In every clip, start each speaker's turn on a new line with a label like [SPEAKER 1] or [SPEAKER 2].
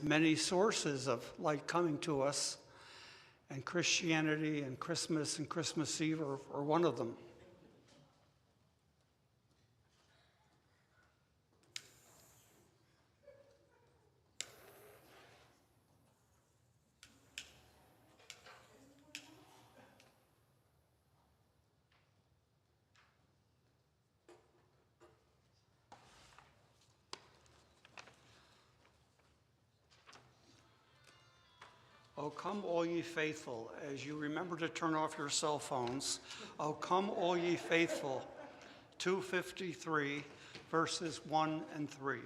[SPEAKER 1] many sources of light coming to us, and Christianity and Christmas Eve are one of them. Oh, come all ye faithful, as you remember to turn off your cell phones. Oh, come all ye faithful, 253, verses 1 and 3.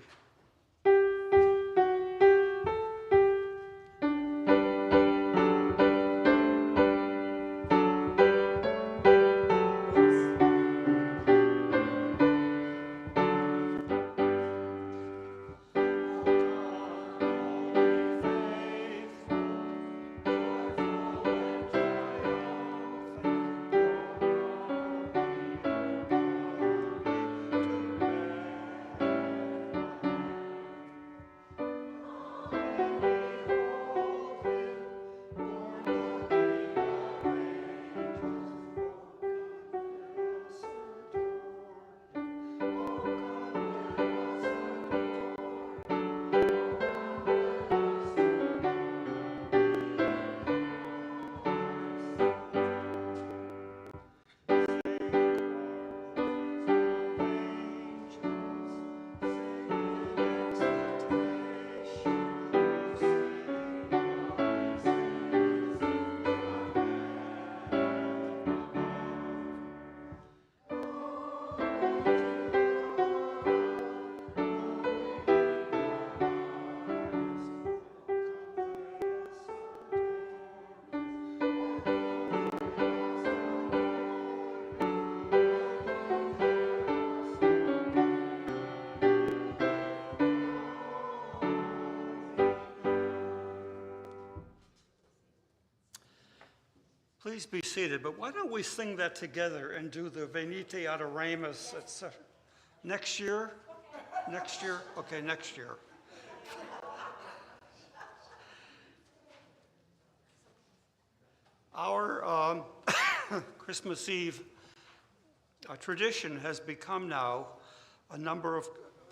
[SPEAKER 1] Please be seated, but why don't we sing that together and do the Venite Adoramus? It's next year? Next year? Okay, next year. Our Christmas Eve tradition has become now a number of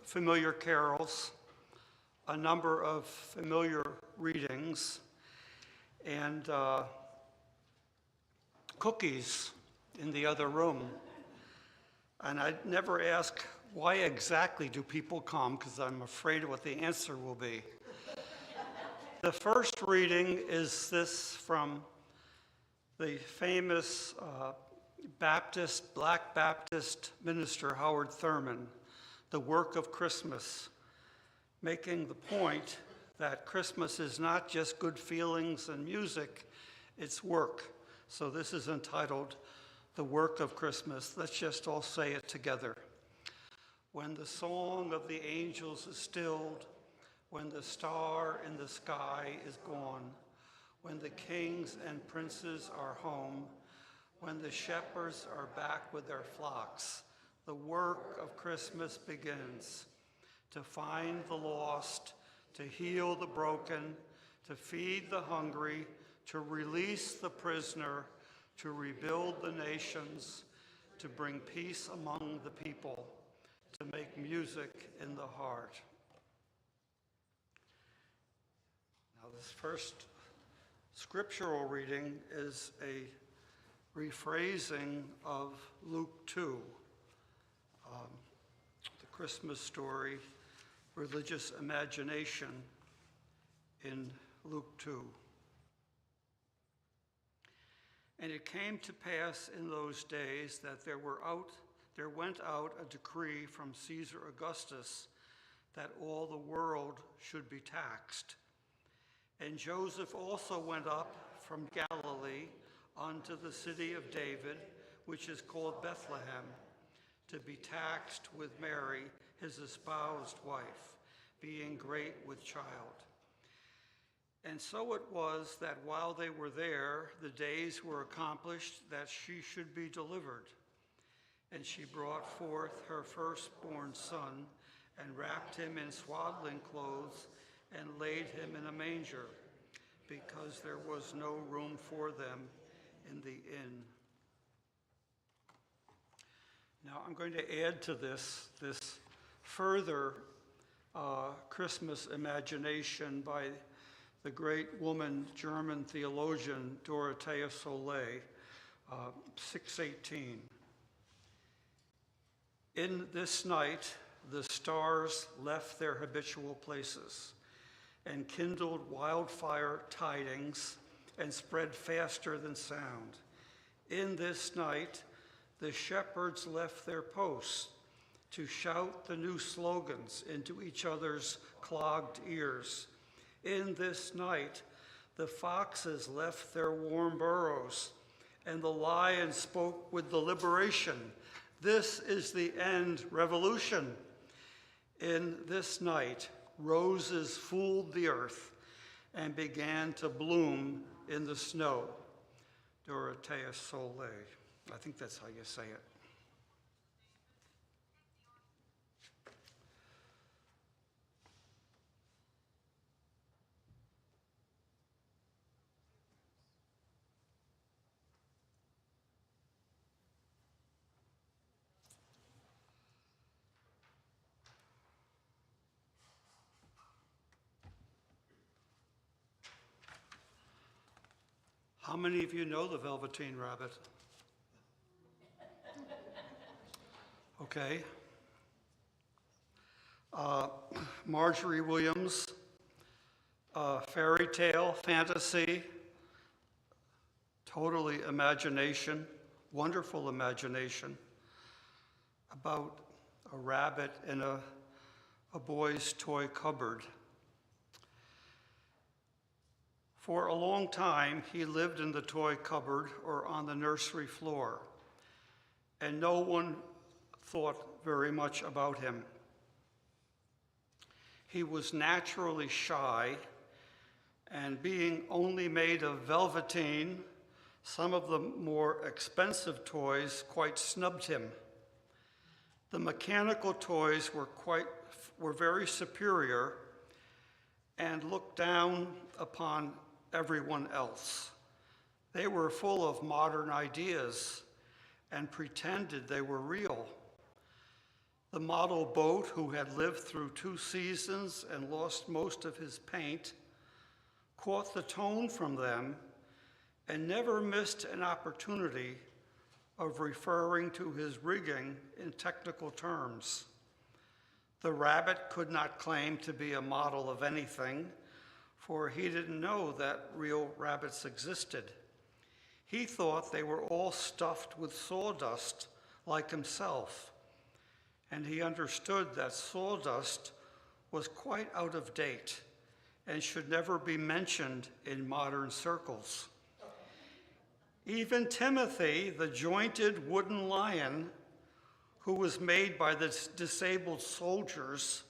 [SPEAKER 1] familiar carols, a number of familiar readings, and cookies in the other room. And I never ask, why exactly do people come? Because I'm afraid of what the answer will be. The first reading is this from the famous Black Baptist minister Howard Thurman, The Work of Christmas, making the point that Christmas is not just good feelings and music, it's work. So this is entitled, The Work of Christmas. Let's just all say it together. When the song of the angels is stilled, when the star in the sky is gone, when the kings and princes are home, when the shepherds are back with their flocks, the work of Christmas begins. To find the lost, to heal the broken, to feed the hungry, to release the prisoner, to rebuild the nations, to bring peace among the people, to make music in the heart. Now, this first scriptural reading is a rephrasing of Luke 2, the Christmas story, religious imagination in Luke 2. And it came to pass in those days that there went out a decree from Caesar Augustus that all the world should be taxed. And Joseph also went up from Galilee unto the city of David, which is called Bethlehem, to be taxed with Mary, his espoused wife, being great with child. And so it was that while they were there, the days were accomplished that she should be delivered. And she brought forth her firstborn son, and wrapped him in swaddling clothes, and laid him in a manger, because there was no room for them in the inn. Now I'm going to add to this further Christmas imagination by the great woman, German theologian Dorothea Soleil, 618. In this night, the stars left their habitual places and kindled wildfire tidings and spread faster than sound. In this night, the shepherds left their posts to shout the new slogans into each other's clogged ears. In this night, the foxes left their warm burrows, and the lion spoke with deliberation. This is the end revolution. In this night, roses fooled the earth and began to bloom in the snow. Dorothea Soleil. I think that's how you say it. How many of you know the Velveteen Rabbit? Okay. Marjorie Williams, fairy tale, fantasy, totally imagination, wonderful imagination, about a rabbit in a boy's toy cupboard. For a long time, he lived in the toy cupboard or on the nursery floor, and no one thought very much about him. He was naturally shy, and being only made of velveteen, some of the more expensive toys quite snubbed him. The mechanical toys were very superior and looked down upon everyone else. They were full of modern ideas and pretended they were real. The model boat, who had lived through 2 seasons and lost most of his paint, caught the tone from them and never missed an opportunity of referring to his rigging in technical terms. The rabbit could not claim to be a model of anything, for he didn't know that real rabbits existed. He thought they were all stuffed with sawdust like himself, and he understood that sawdust was quite out of date and should never be mentioned in modern circles. Even Timothy, the jointed wooden lion, who was made by the disabled soldiers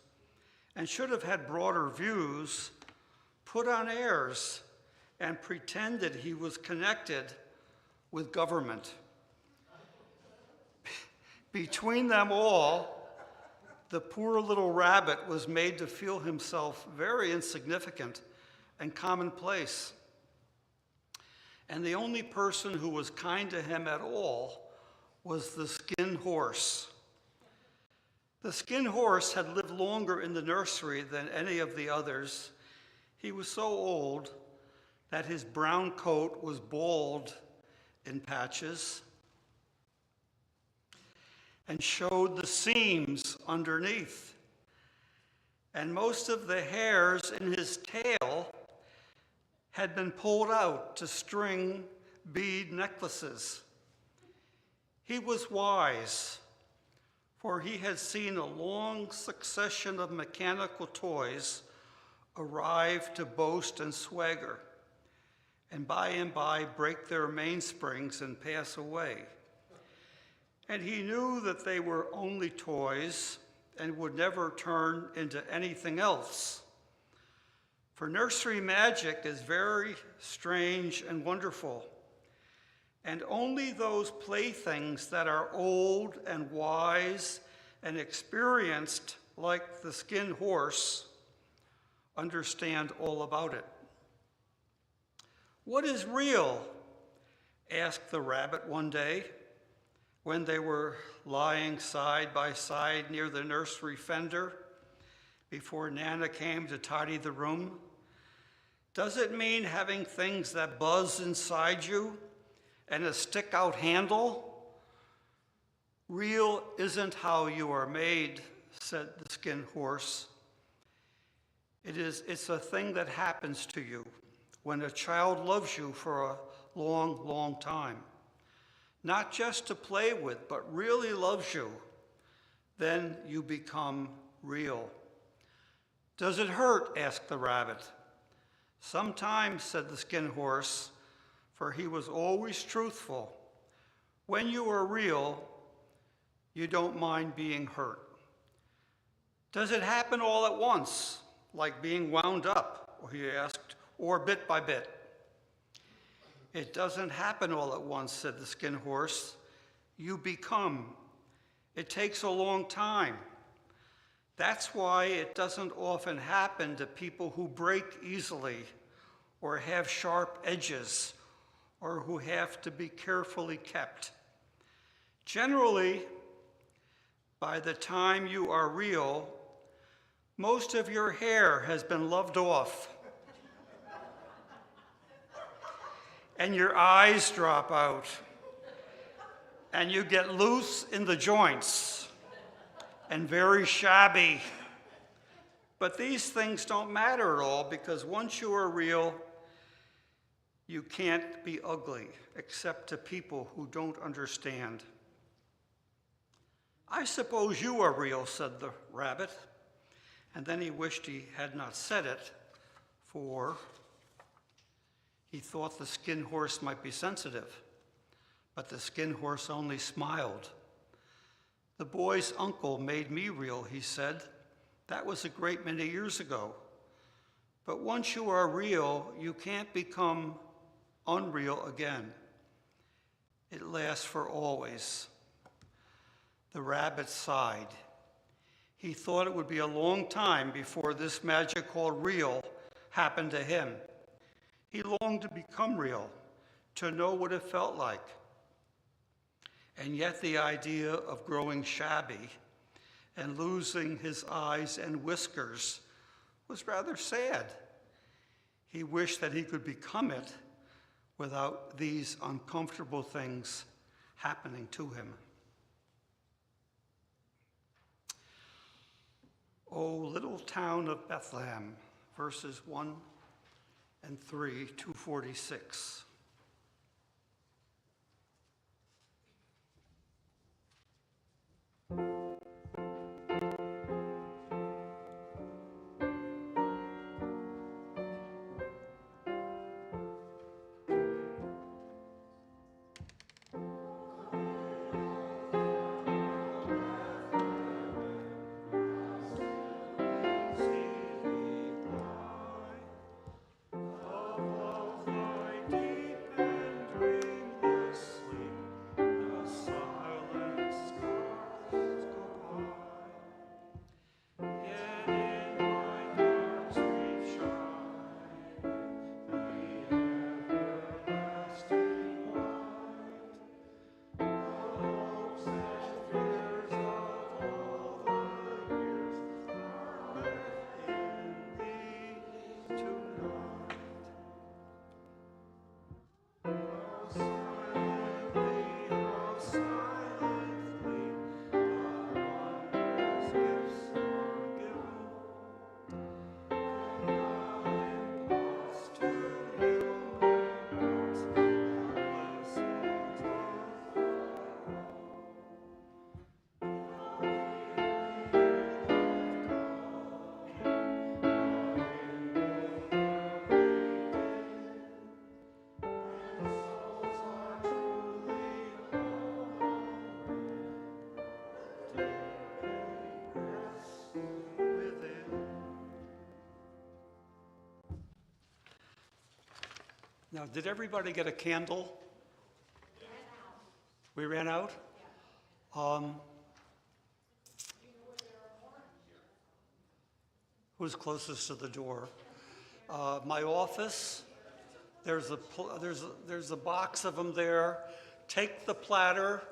[SPEAKER 1] and should have had broader views, put on airs and pretended he was connected with government. Between them all, the poor little rabbit was made to feel himself very insignificant and commonplace. And the only person who was kind to him at all was the skin horse. The skin horse had lived longer in the nursery than any of the others. He was so old that his brown coat was bald in patches and showed the seams underneath. And most of the hairs in his tail had been pulled out to string bead necklaces. He was wise, for he had seen a long succession of mechanical toys arrive to boast and swagger, and by break their mainsprings and pass away. And he knew that they were only toys and would never turn into anything else. For nursery magic is very strange and wonderful, and only those playthings that are old and wise and experienced, like the skin horse, understand all about it. "What is real?" asked the rabbit one day when they were lying side by side near the nursery fender before Nana came to tidy the room. "Does it mean having things that buzz inside you and a stick-out handle?" "Real isn't how you are made," said the skin horse. It's a thing that happens to you when a child loves you for a long, long time. Not just to play with, but really loves you. Then you become real. "Does it hurt?" asked the rabbit. "Sometimes," said the skin horse, for he was always truthful. "When you are real, you don't mind being hurt." "Does it happen all at once, like being wound up?" he asked, "or bit by bit?" "It doesn't happen all at once," said the skin horse. "You become. It takes a long time. That's why it doesn't often happen to people who break easily or have sharp edges or who have to be carefully kept. Generally, by the time you are real, most of your hair has been loved off and your eyes drop out and you get loose in the joints and very shabby. But these things don't matter at all, because once you are real, you can't be ugly except to people who don't understand. "I suppose you are real," said the rabbit. And then he wished he had not said it, for he thought the skin horse might be sensitive. But the skin horse only smiled. "The boy's uncle made me real," he said. "That was a great many years ago. But once you are real, you can't become unreal again. It lasts for always." The rabbit sighed. He thought it would be a long time before this magic called real happened to him. He longed to become real, to know what it felt like. And yet the idea of growing shabby and losing his eyes and whiskers was rather sad. He wished that he could become it without these uncomfortable things happening to him. "O little town of Bethlehem," verses 1 and 3, 246. Now, did everybody get a candle? We ran out? who's closest to the door. My office, there's a box of them there. Take the platter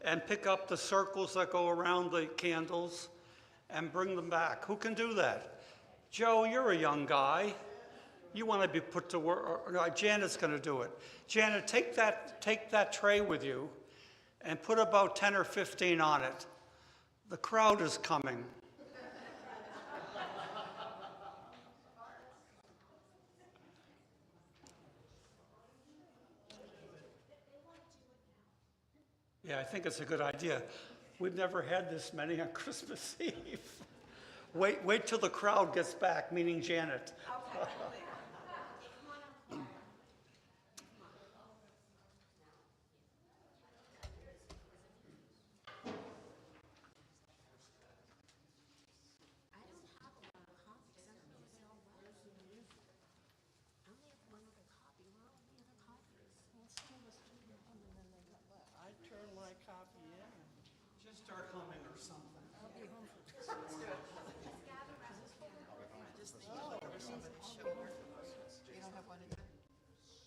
[SPEAKER 1] and pick up the circles that go around the candles and bring them back. Who can do that? Joe, you're a young guy. You want to be put to work. Or Janet's going to do it. Janet, take that tray with you and put about 10 or 15 on it. The crowd is coming. Yeah, I think it's a good idea. We've never had this many on Christmas Eve. Wait till the crowd gets back, meaning Janet.
[SPEAKER 2] Okay.
[SPEAKER 1] Just start humming or something.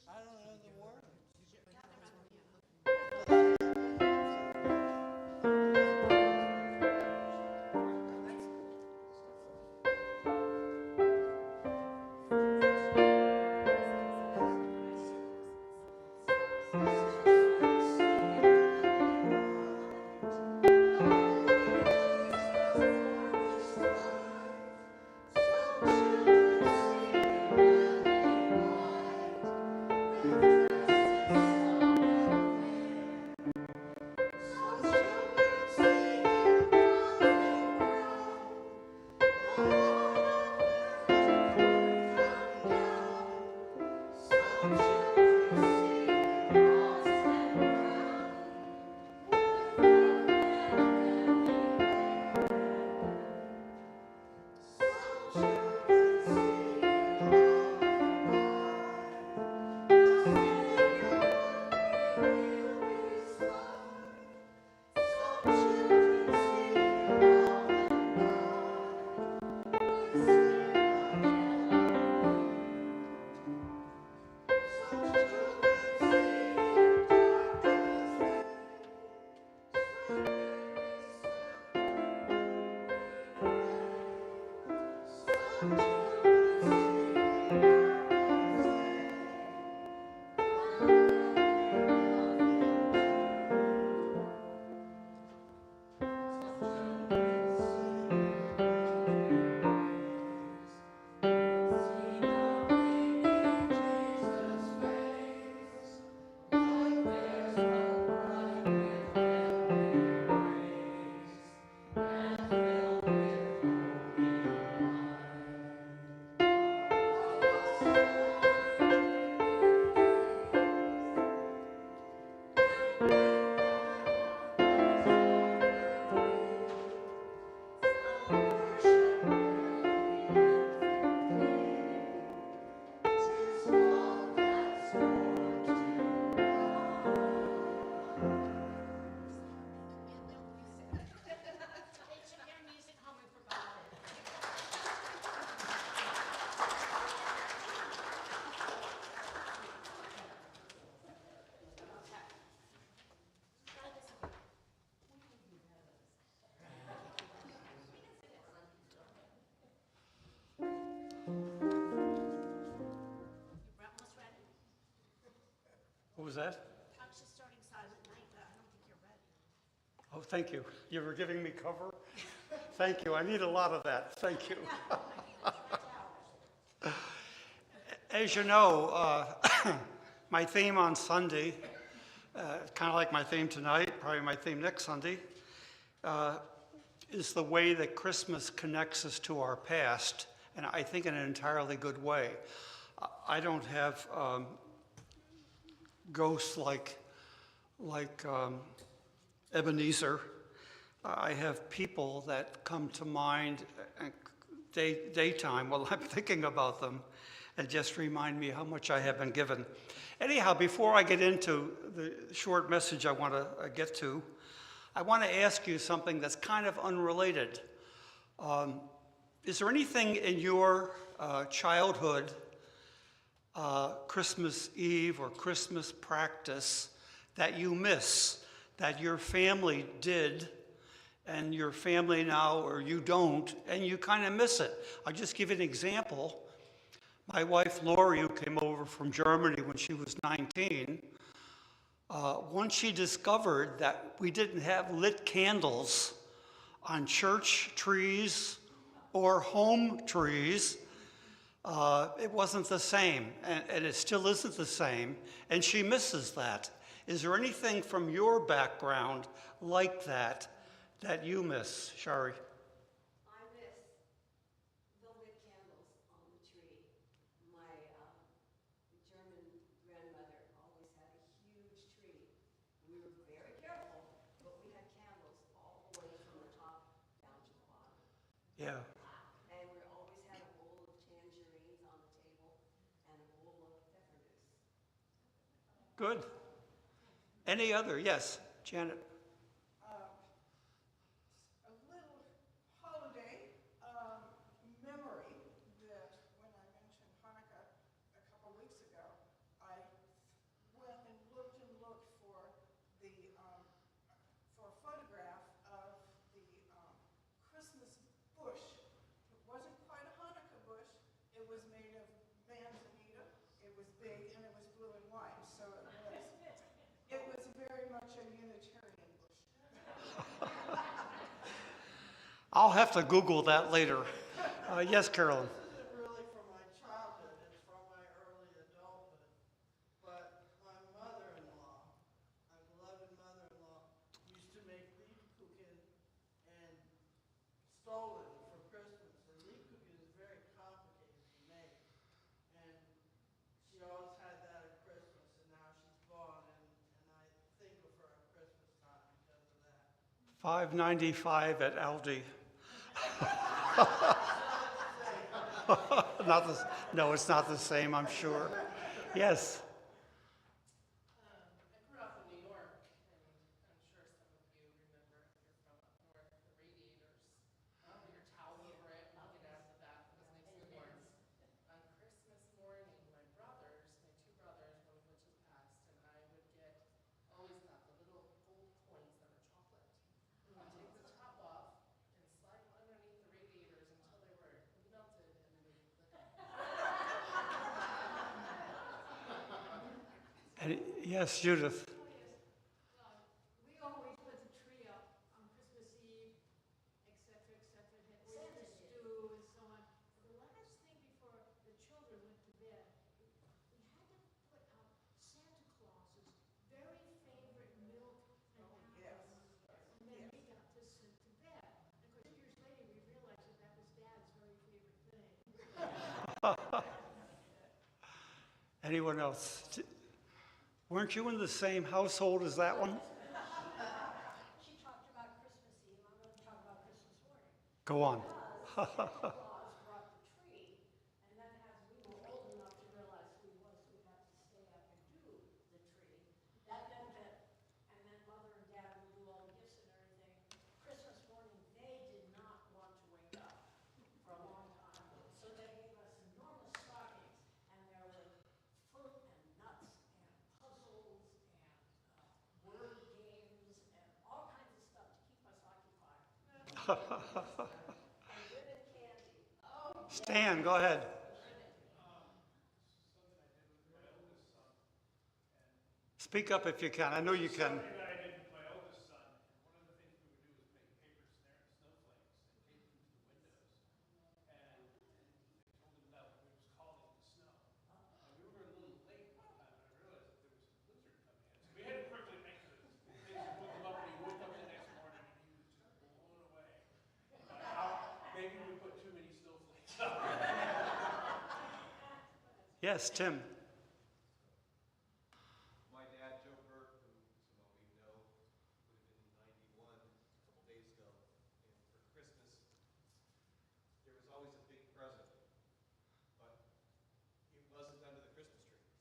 [SPEAKER 3] I don't know the word.
[SPEAKER 1] What was that?
[SPEAKER 2] I was just starting Silent Night, but I don't think you're ready.
[SPEAKER 1] Oh, thank you. You were giving me cover? Thank you. I need a lot of that. Thank you. As you know, my theme on Sunday, kind of like my theme tonight, probably my theme next Sunday, is the way that Christmas connects us to our past, and I think in an entirely good way. I don't have ghosts like Ebenezer. I have people that come to mind daytime while I'm thinking about them and just remind me how much I have been given. Anyhow, before I get into the short message I want to get to, I want to ask you something that's kind of unrelated. Is there anything in your childhood, Christmas Eve or Christmas practice, that you miss, that your family did, and your family now, or you don't, and you kind of miss it? I'll just give you an example. My wife, Lori, who came over from Germany when she was 19, once she discovered that we didn't have lit candles on church trees or home trees, it wasn't the same, and it still isn't the same, and she misses that. Is there anything from your background like that that you miss, Shari?
[SPEAKER 4] I miss the lit candles on the tree. My German grandmother always had a huge tree. We were very careful, but we had candles all the way from the top down to the bottom.
[SPEAKER 1] Yeah,
[SPEAKER 4] And we always had a bowl of tangerines on the table and a bowl of peppermints.
[SPEAKER 1] good. Any other? Yes, Janet.
[SPEAKER 3] A little holiday memory that when I mentioned Hanukkah a couple weeks ago, I went and looked for the for a photograph of the Christmas bush. It wasn't quite a Hanukkah bush. It was made of manzanita. It was big and it was blue and white. So it was very much a Unitarian bush.
[SPEAKER 1] I'll have to Google that later. Yes, Carolyn.
[SPEAKER 5] This isn't really from my childhood, it's from my early adulthood. But my mother-in-law, my beloved mother-in-law, used to make Lebkuchen and Stollen for Christmas. And Lebkuchen is very complicated to make. And she always had that at Christmas, and now she's gone, and I think of her at Christmas time because of that.
[SPEAKER 1] $5.95 at Aldi. Not the, no, it's not the same, I'm sure. Yes.
[SPEAKER 6] I grew up in New York, and I'm sure some of you remember, if you're from up north, the radiators. Put your towel over it when you get out of the bath, it was nice and warm. On Christmas morning, my two brothers, one of which has passed, and I would get, always got the little gold coins that were chocolate. I'd take the top off and slide them underneath the radiators until they were melted, and then they would click.
[SPEAKER 1] And, yes, Judith.
[SPEAKER 2] We always put the tree up on Christmas Eve, et cetera, had oyster stew and so on. The last thing before the children went to bed, we had to put out Santa Claus's very favorite milk and apples. And then we got to sit to bed. And of course, years later, we realized that that was Dad's very favorite thing.
[SPEAKER 1] Anyone else? Weren't you in the same household as that one?
[SPEAKER 2] She talked about Christmas Eve, I'm going to talk about Christmas morning.
[SPEAKER 1] Go on.
[SPEAKER 2] Santa Claus brought the tree, and then as we were old enough to realize who he was, we had to stay up and do the tree. That meant that, and then Mother and Dad would do all the gifts and everything. Christmas morning, they did not want to wake up for a long time, so they gave us enormous stockings, and there were fruit and nuts and puzzles and word games and all kinds of stuff to keep us occupied.
[SPEAKER 1] Stan, go ahead. Speak up if you can. I know you can.
[SPEAKER 7] Something that I did with my oldest son, and one of the things we would do was make paper snowflakes and tape them to the windows. And they told him that it was calling the snow. And we were a little late one time, and I realized that there was a blizzard coming in. So we had to quickly make the things and put them up, and he woke up the next morning and he was just blown away. Maybe we put too many snowflakes up.
[SPEAKER 1] Yes, Tim.
[SPEAKER 8] My dad, Joe Burke, who some of you know, would have been 91 a couple days ago, and for Christmas, there was always a big present, but it wasn't under the Christmas tree.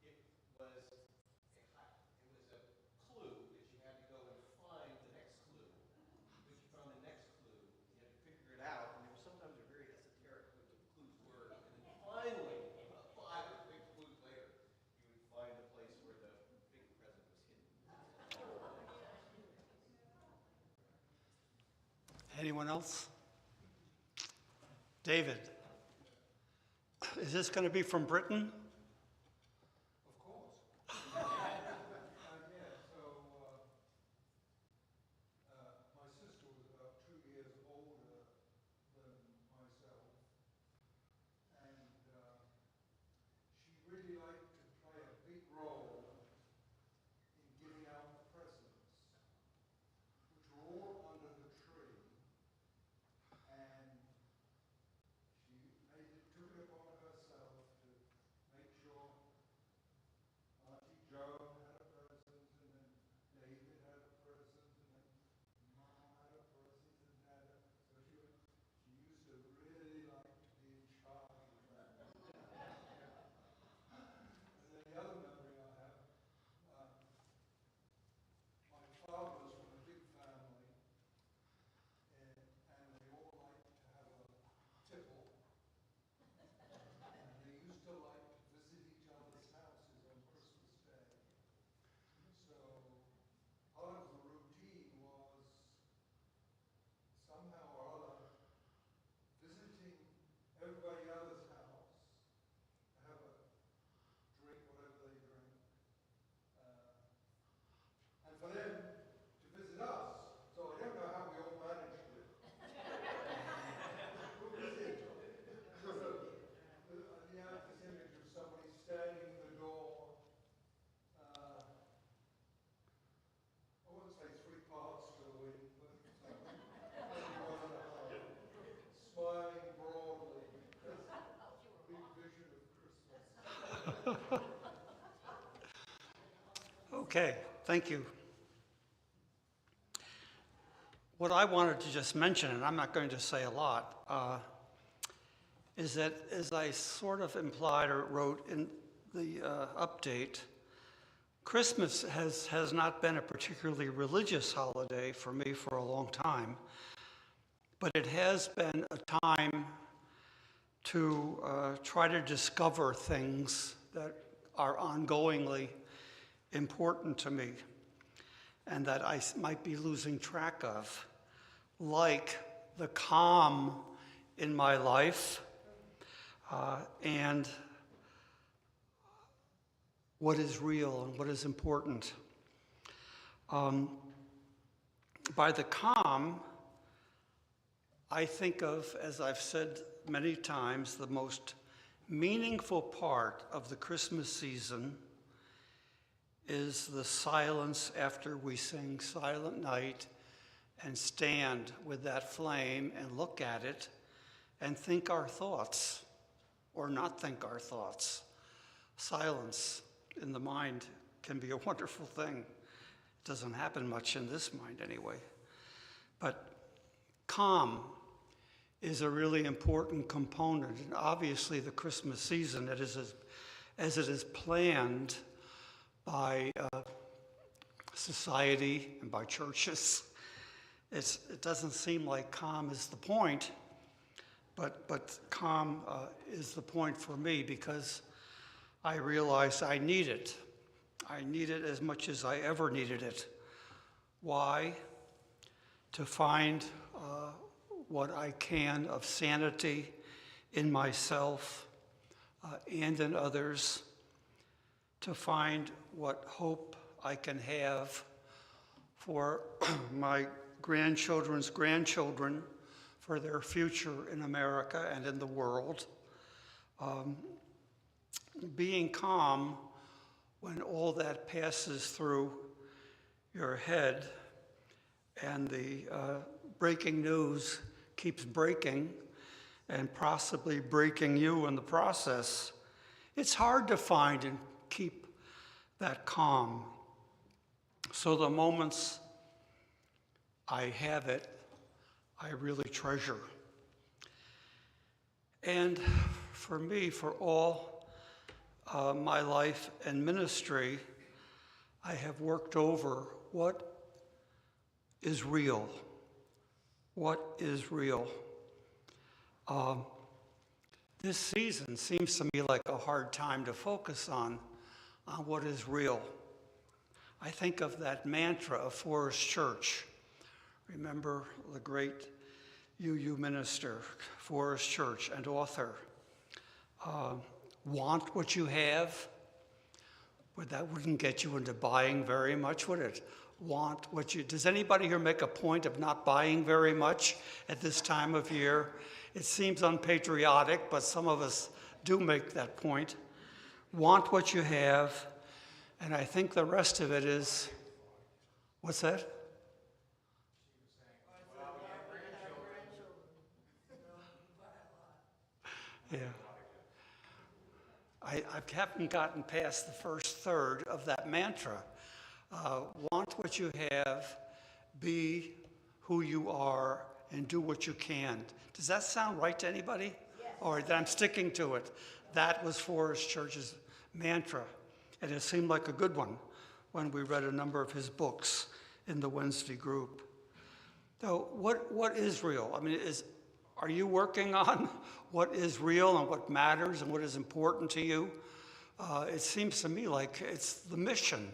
[SPEAKER 8] It was a clue that you had to go and find the next clue. Once you found the next clue, you had to figure it out, and
[SPEAKER 1] Anyone else? David, is this going to be from Britain?
[SPEAKER 7] Of course. Yeah, so my sister was about 2 years older than myself, and she really liked to play a big role in giving out the presents, which were all under the tree, and took it upon herself to make sure Auntie Joan had a present, and then David had a present, and then Mom had a present, and so she used to really like to be in charge of that. And then the other memory I have, my father was from a big family, and they all liked to have a tipple. And they used to like to visit each other's houses on Christmas Day. So part of the routine was somehow or other visiting everybody else's house to have a drink, whatever they drink, and for them to visit us. So I don't know how we all managed it. But we did. So I have this image of somebody standing in the door, I wouldn't say 3 parts to the wind, but maybe 1.5, smiling broadly. That's a big vision of Christmas.
[SPEAKER 1] Okay, thank you. What I wanted to just mention, and I'm not going to say a lot, is that as I sort of implied or wrote in the update, Christmas has not been a particularly religious holiday for me for a long time, but it has been a time to try to discover things that are ongoingly important to me and that I might be losing track of, like the calm in my life and what is real and what is important. By the calm, I think of, as I've said many times, the most meaningful part of the Christmas season is the silence after we sing Silent Night and stand with that flame and look at it and think our thoughts or not think our thoughts. Silence in the mind can be a wonderful thing. It doesn't happen much in this mind anyway. But calm is a really important component. And obviously the Christmas season, as it is planned by society and by churches, it doesn't seem like calm is the point, but calm is the point for me because I realize I need it. I need it as much as I ever needed it. Why? To find what I can of sanity in myself and in others, to find what hope I can have for my grandchildren's grandchildren, for their future in America and in the world. Being calm when all that passes through your head and the breaking news keeps breaking and possibly breaking you in the process, it's hard to find and keep that calm. So the moments I have it, I really treasure. And for me, for all my life and ministry, I have worked over what is real. What is real? This season seems to me like a hard time to focus on what is real. I think of that mantra of Forest Church. Remember the great you minister, Forest Church, and author. Want what you have? Well, that wouldn't get you into buying very much, would it? Want what you, does anybody here make a point of not buying very much at this time of year? It seems unpatriotic, but some of us do make that point. Want what you have, and I think the rest of it is, what's that? Yeah. I haven't gotten past the first third of that mantra. Want what you have, be who you are, and do what you can. Does that sound right to anybody? Yes. Or that I'm sticking to it. That was Forest Church's mantra, and it seemed like a good one when we read a number of his books in the Wednesday group. So what is real? I mean, are you working on what is real and what matters and what is important to you? It seems to me like it's the mission.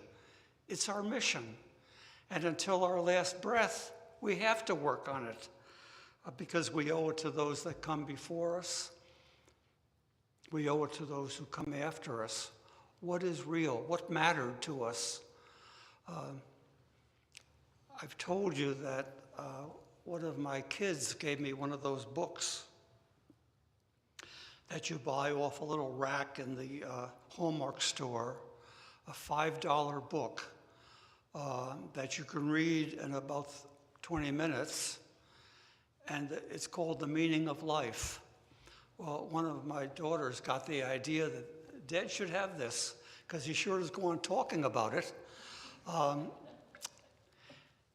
[SPEAKER 1] It's our mission. And until our last breath, we have to work on it because we owe it to those that come before us. We owe it to those who come after us. What is real? What mattered to us? I've told you that one of my kids gave me one of those books that you buy off a little rack in the Hallmark store, a $5 book that you can read in about 20 minutes, and it's called The Meaning of Life. Well, one of my daughters got the idea that Dad should have this because he sure is going talking about it.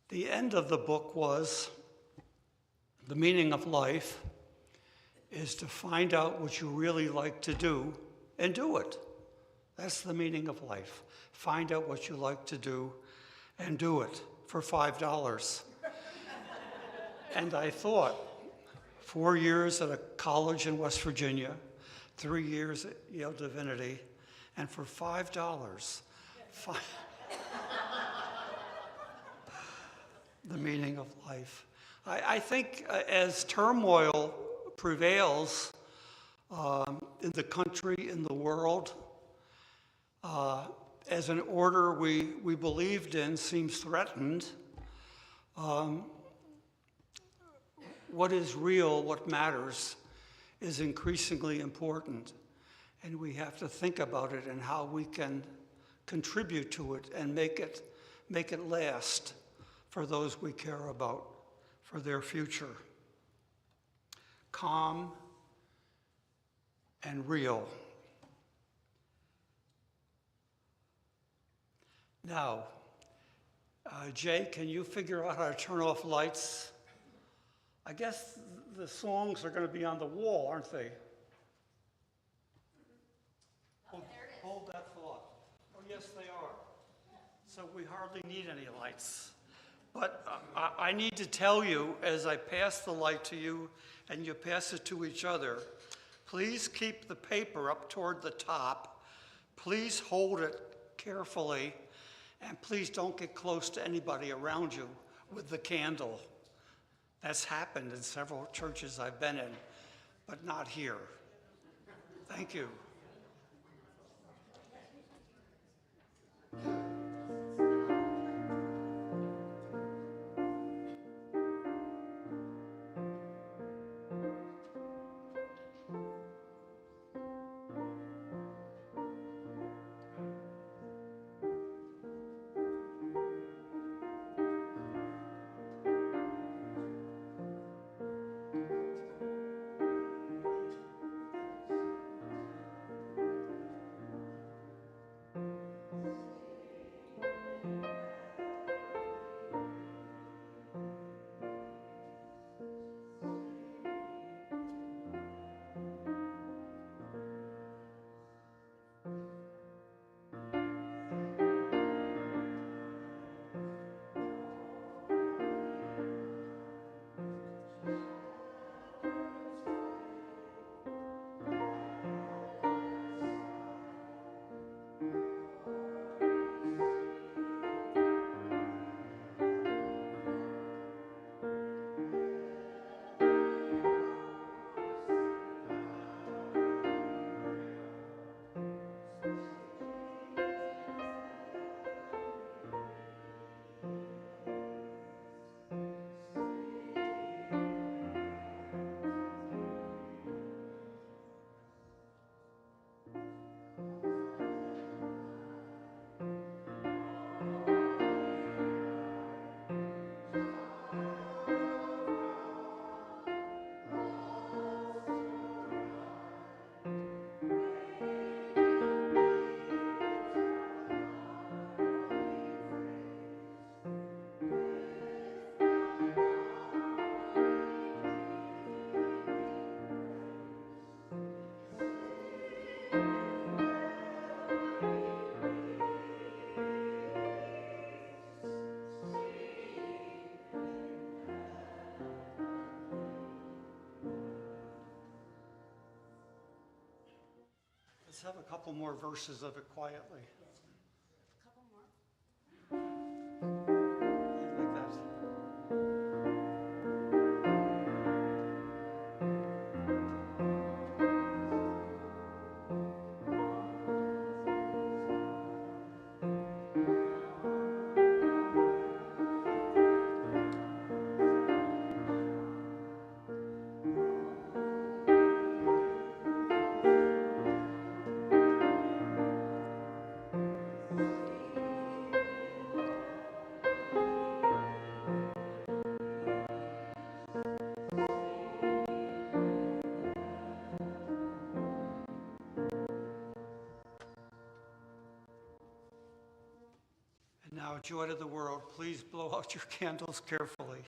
[SPEAKER 1] The end of the book was, the meaning of life is to find out what you really like to do and do it. That's the meaning of life. Find out what you like to do and do it for $5. And I thought, 4 years at a college in West Virginia, 3 years at Yale Divinity, and for $5, the meaning of life. I think as turmoil prevails in the country, in the world, as an order we believed in seems threatened, what is real, what matters, is increasingly important. And we have to think about it and how we can contribute to it and make it last for those we care about, for their future. Calm and real. Now, Jay, can you figure out how to turn off lights? I guess the songs are going to be on the wall, aren't they? Hold that thought. Oh, yes, they are. So we hardly need any lights. But I need to tell you, as I pass the light to you and you pass it to each other, please keep the paper up toward the top. Please hold it carefully. And please don't get close to anybody around you with the candle. That's happened in several churches I've been in, but not here. Thank you. Let's have a couple more verses of it quietly.
[SPEAKER 2] Couple more.
[SPEAKER 1] Like that. And now, joy to the world, please blow out your candles carefully.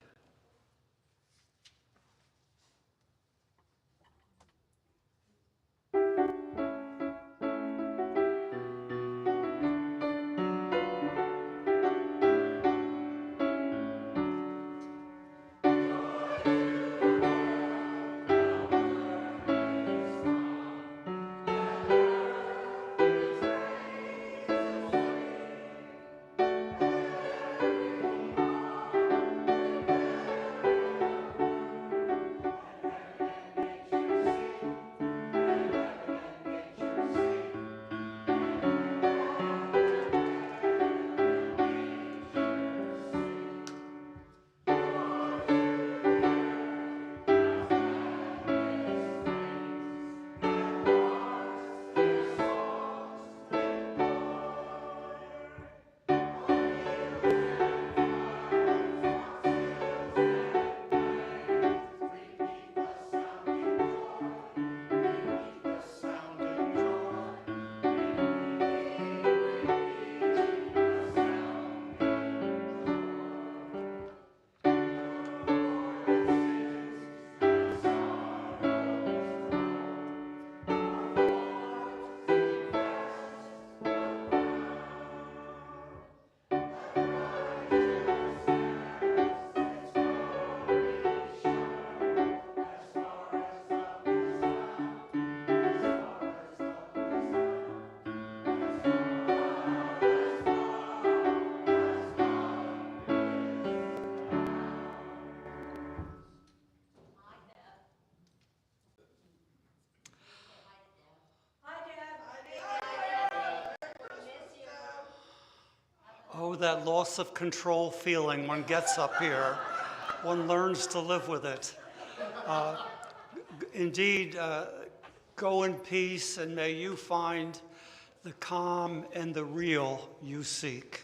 [SPEAKER 1] Oh, that loss of control feeling one gets up here. One learns to live with it. Indeed, go in peace, and may you find the calm and the real you seek.